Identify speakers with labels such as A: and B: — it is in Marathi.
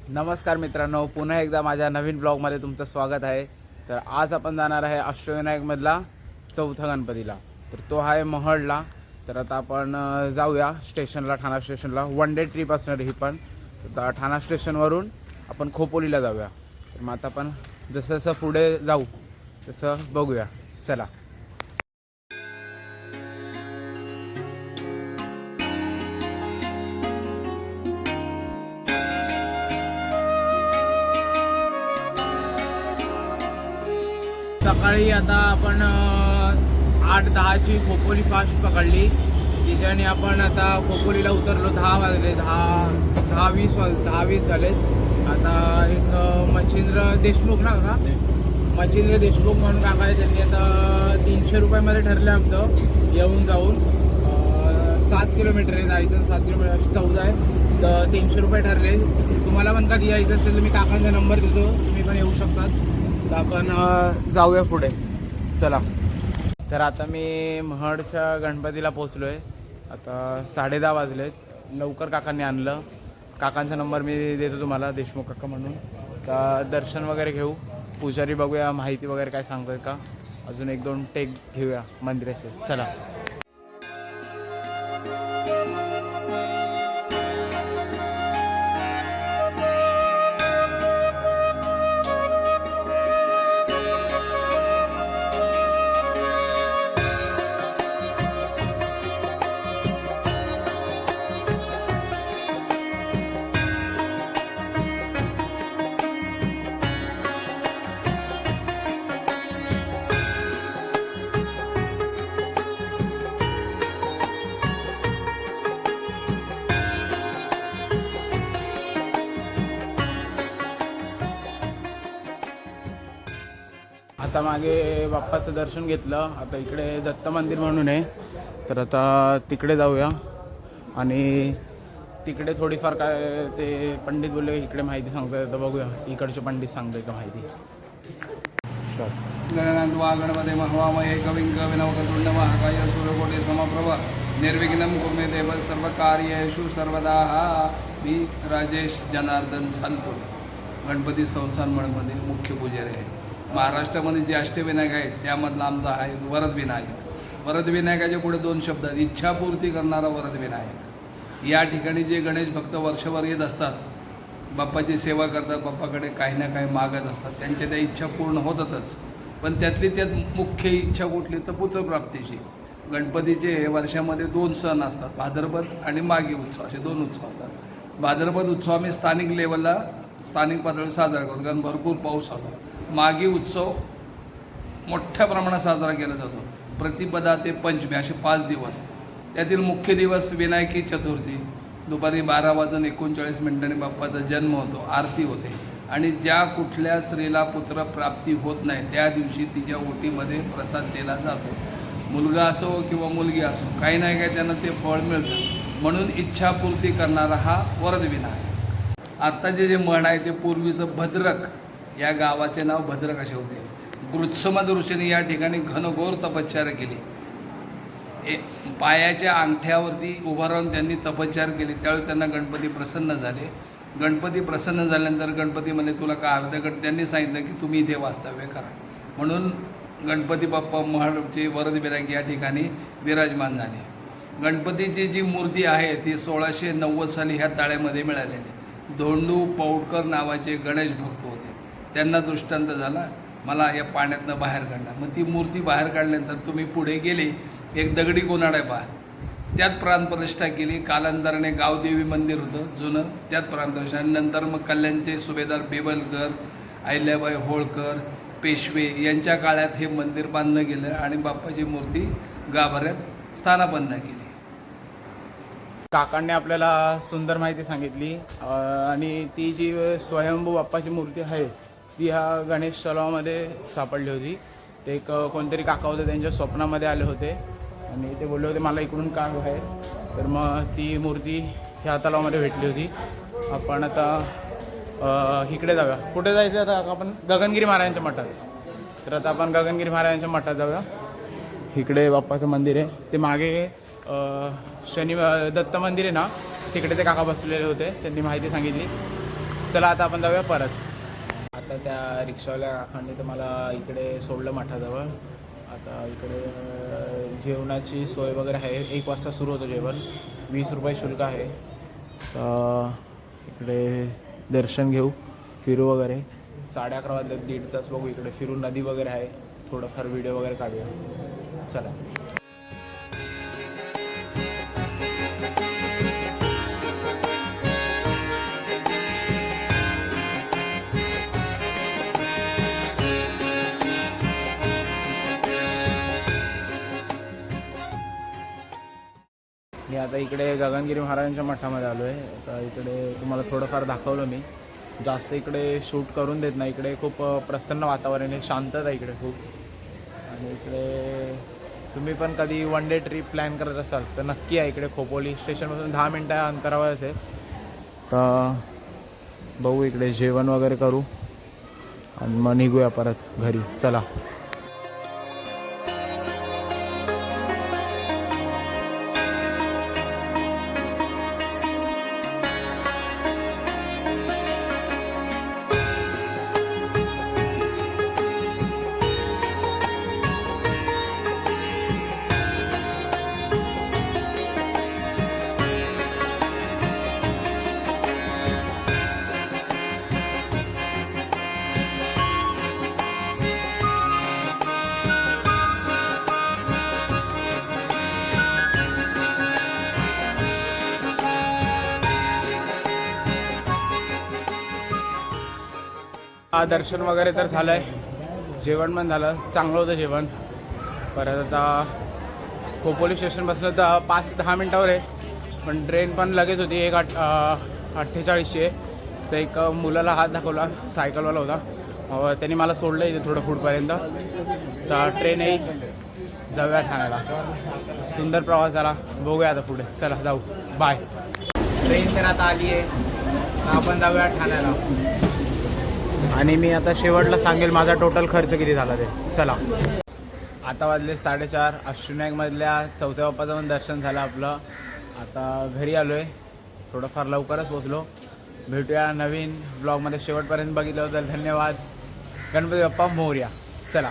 A: नमस्कार मित्रांनो, पुन्हा एकदा माझ्या नवीन ब्लॉगमध्ये तुमचं स्वागत आहे। तर आज आपण जाणार आहे अष्टविनायकमधला चौथा गणपतीला। तर तो आहे महडला। तर आता आपण जाऊया स्टेशनला, ठाणा स्टेशनला। वन डे ट्रिप असणार ही पण। तर ठाणा स्टेशनवरून आपण खोपोलीला जाऊया। तर मग आता आपण जसं जसं पुढे जाऊ तसं बघूया, चला। सकाळी आता आपण 8-10ची खोपोली फास्ट पकडली। तिच्याने आपण आता खोपोलीला उतरलो। 10 वाजले, 10-20 झाले। आता एक मच्छिंद्र देशमुख ना का, मच्छिंद्र देशमुख म्हणून काका आहे, त्यांनी आता 300 रुपयामध्ये ठरलं आमचं येऊन जाऊन। 7 किलोमीटर आहे जायचं, 7 किलोमीटर 14 आहे, तर 300 रुपये ठरले। तुम्हाला पण कधी यायचं असेल तर मी काकांचा नंबर देतो, तुम्ही पण येऊ शकतात। तर आपण जाऊया पुढे, चला। तर आता मी महडच्या गणपतीला पोचलो आहे। आता 10:30 वाजलेत। लवकर काकांनी आणलं। काकांचा नंबर मी देतो तुम्हाला, देशमुख काका म्हणून। तर दर्शन वगैरे घेऊ, पुजारी बघूया, माहिती वगैरे काय सांगतोय का, अजून 1-2 टेक घेऊया मंदिराचे, चला। आता मागे बाप्पाचं दर्शन घेतलं। आता इकडे दत्त मंदिर म्हणून आहे, तर आता तिकडे जाऊया। आणि तिकडे थोडीफार काय ते पंडित बोलले इकडे माहिती सांगताय, तर बघूया इकडचे पंडित सांगताय का माहिती।
B: गणनाथ वा गणपते महवामये कविं कविनवकतुंड महाकाय सूर्यकोटि समप्रभ निर्विघ्नं कुर्मे देव सर्वकार्येषु सर्वदा। मी राजेश जनार्दन सानपुरे, गणपती संस्थान मठमध्ये मुख्य पुजारी आहे। महाराष्ट्रामध्ये जे अष्टविनायक आहेत त्यामधला आमचा आहे वरदविनायक। वरदविनायकाच्या पुढे 2 शब्द आहेत, इच्छापूर्ती करणारा वरदविनायक। या ठिकाणी जे गणेश भक्त वर्षभर येत असतात, बाप्पाची सेवा करतात, बाप्पाकडे काही ना काही मागत असतात, त्यांच्या त्या इच्छा पूर्ण होतातच। पण त्यातली त्यात मुख्य इच्छा कुठली तर पुत्रप्राप्तीची। गणपतीचे वर्षामध्ये 2 सण असतात, भाद्रपद आणि माघी उत्सव, असे 2 उत्सव असतात। भाद्रपद उत्सव आम्ही स्थानिक लेवलला, स्थानिक पातळीवर साजरा करतो, कारण भरपूर पाऊस होतो। माघी उत्सव मोठ्या प्रमाणात साजरा केला जातो। प्रतिपदा ते पंचमी असे 5 दिवस। त्यातील मुख्य दिवस विनायकी चतुर्थी, दुपारी 12:39 बाप्पाचा जन्म होतो, आरती होते। आणि ज्या कुठल्या स्त्रीला पुत्रप्राप्ती होत नाही त्या दिवशी तिच्या ओटीमध्ये प्रसाद दिला जातो। मुलगा असो किंवा मुलगी असो, काही नाही काही त्यांना ते फळ मिळतं। म्हणून इच्छापूर्ती करणारा हा वरदविनायक। आत्ताचे जे म्हण आहे ते पूर्वीचं भद्रक, या गावाचे नाव भद्रक असे होते। गृत्समद ऋषीने या ठिकाणी घनघोर तपश्चर्या केली। पायाच्या अंगठ्यावरती उभा राहून त्यांनी तपश्चर्या केली। त्यावेळी त्यांना गणपती प्रसन्न झाले। गणपती प्रसन्न झाल्यानंतर गणपती म्हणे तुला काय हवं, त्यांनी सांगितलं की तुम्ही इथे वास्तव्य करा। म्हणून गणपती बाप्पा महडचे वरदविनायक या ठिकाणी विराजमान झाले। गणपतीची जी मूर्ती आहे ती 1690 साली ह्या ताळ्यामध्ये मिळालेली। धोंडू पौडकर नावाचे गणेश भक्त होते, त्यांना दृष्टांत झाला, मला या पाण्यातनं बाहेर काढला। मग ती मूर्ती बाहेर काढल्यानंतर तुम्ही पुढे गेले, एक दगडी कोनाड आहे पहा, त्यात प्राणप्रतिष्ठा केली। कालांतराने गावदेवी मंदिर होतं जुनं, त्यात प्राणप्रतिष्ठा। आणि नंतर मग कल्याणचे सुभेदार बेबलकर, अहिल्याबाई होळकर, पेशवे यांच्या काळात हे मंदिर बांधलं गेलं आणि बाप्पाची मूर्ती गाभाऱ्यात स्थानापन्न केली।
A: काकांनी आपल्याला सुंदर माहिती सांगितली। आणि ती जी स्वयंभू बाप्पाची मूर्ती आहे ती ह्या गणेश तलावामध्ये सापडली होती। ते एक कोणतरी काका होते, त्यांच्या स्वप्नामध्ये आले होते आणि ते बोलले होते मला इकडून काढ आहे। तर मग ती मूर्ती ह्या तलावामध्ये भेटली होती। आपण आता इकडे जाऊया। कुठे जायचं आता आपण? गगनगिरी महाराजांच्या मठात। तर आता आपण गगनगिरी महाराजांच्या मठात जाऊया। इकडे बाप्पाचं मंदिर आहे, ते मागे दत्त मंदिर आहे ना, तिकडे ते काका बसलेले होते, त्यांनी माहिती सांगितली। चला आता आपण जाऊया परत. आता त्या रिक्षावाल्या काकांनी तर मला इकडे सोडलं मठाजवळ. आता इकडे जेवणाची सोय वगैरे आहे. 1 वाजता सुरू होतं जेवण. 20 रुपये शुल्क आहे. तर इकडे दर्शन घेऊ, फिरू वगैरे. 11:30 वाजले, 1.5 तास बघू इकडे फिरू. नदी वगैरे आहे, थोडंफार व्हिडिओ वगैरे काढूया. चला. मी आता इकडे गगनगिरी महाराजांच्या मठामध्ये आलो आहे. आता इकडे तुम्हाला थोडंफार दाखवलं मी. जास्त इकडे शूट करून देत नाही. इकडे खूप प्रसन्न वातावरण आहे, शांतता आहे इकडे खूप. आणि इकडे तुम्ही पण कधी 1 डे ट्रिप प्लॅन करत असाल तर नक्की आहे इकडे. खोपोली स्टेशनपासून 10 मिनटं अंतरावरच आहे. तर बघू इकडे जेवण वगैरे करू आणि मग निघूया परत घरी. चला. दर्शन वगैरे तर झालं आहे. जेवण पण झालं, चांगलं होतं जेवण. परत आता खोपोली स्टेशनपासून तर 5-10 मिनटावर आहे. पण ट्रेन पण लगेच होती. 1:48ची आहे. तर एक मुलाला हात दाखवला, सायकलवाला होता. त्यांनी मला सोडलं इथे थोडं पुढपर्यंत. तर ट्रेन येईल, जाऊया ठाण्याला. सुंदर प्रवास झाला. बघूया आता पुढे. चला जाऊ. बाय. ट्रेन तर आता आली आहे. आपण जाऊया ठाण्याला. आणि मी आता शेवटला सांगेल माझा टोटल खर्च किती झाला ते. चला. आता वाजले 4:30. अष्टविनायकमधल्या 4थ्या बाप्पाचं पण दर्शन झालं आपलं. आता घरी आलो आहे. थोडंफार लवकरच पोचलो. भेटूया नवीन ब्लॉगमध्ये. शेवटपर्यंत बघितलं तर धन्यवाद. गणपती बाप्पा मोरया. चला.